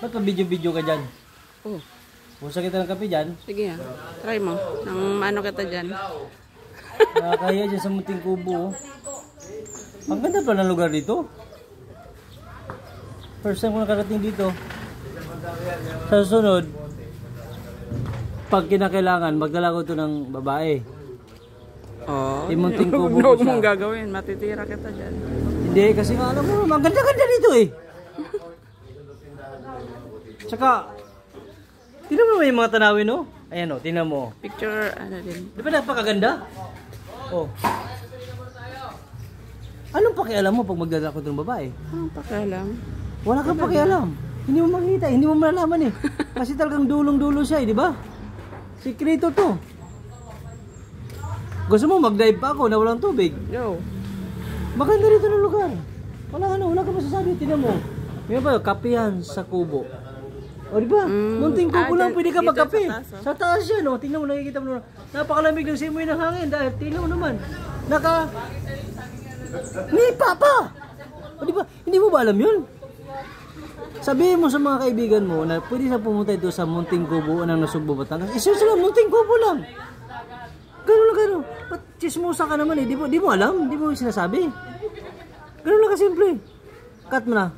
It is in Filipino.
Ba't pa video-video ka dyan? Oh. Pusa kita ng kape dyan. Sige ah. Try mo. Nang ano kita dyan. Nakakaya dyan sa Munting Kubo. Ang ganda pa ng lugar dito. First time ko nakarating dito. Sa susunod, pag kinakailangan, magdala ko ito ng babae. Oh. Yung Munting Kubo Huwag siya. mong gagawin. Matitira kita dyan. Hindi, kasi nga alam mo, ang ganda-ganda dito eh. Tsaka, tingnan mo naman yung mga tanawin, no? Ayan o, tingnan mo. Picture, ano din. Di ba napakaganda? Oh. Anong pakialam mo pag magdala ko ng babae? Anong pakialam? Wala kang pakialam. Hindi mo makikita, hindi mo malalaman eh. Kasi talagang dulong-dulo siya eh, di ba? Sikreto to. Gusto mo mag-dive pa ako na walang tubig? Yo. Maganda rito ng lugar. Wala ka masasabi, tingnan mo. May ba, kapehan sa kubo. O di ba? Munting kubo lang pwede ka magkape. Sa taas yan, no? Tingnan mo, nakikita mo naman. Napakalamig ng simoy ng hangin dahil tingnan mo naman. Nipa pa! O di ba? Hindi mo ba alam yun? Sabihin mo sa mga kaibigan mo na pwede na pumunta ito sa Munting Kubo ng Nasugbo, Batangas. Isun sila, Munting Kubo lang. Ganun lang, ganun. Ba't chismosa ka naman eh? Di mo alam? Di mo sinasabi? Ganun lang kasimple. Cut mo na.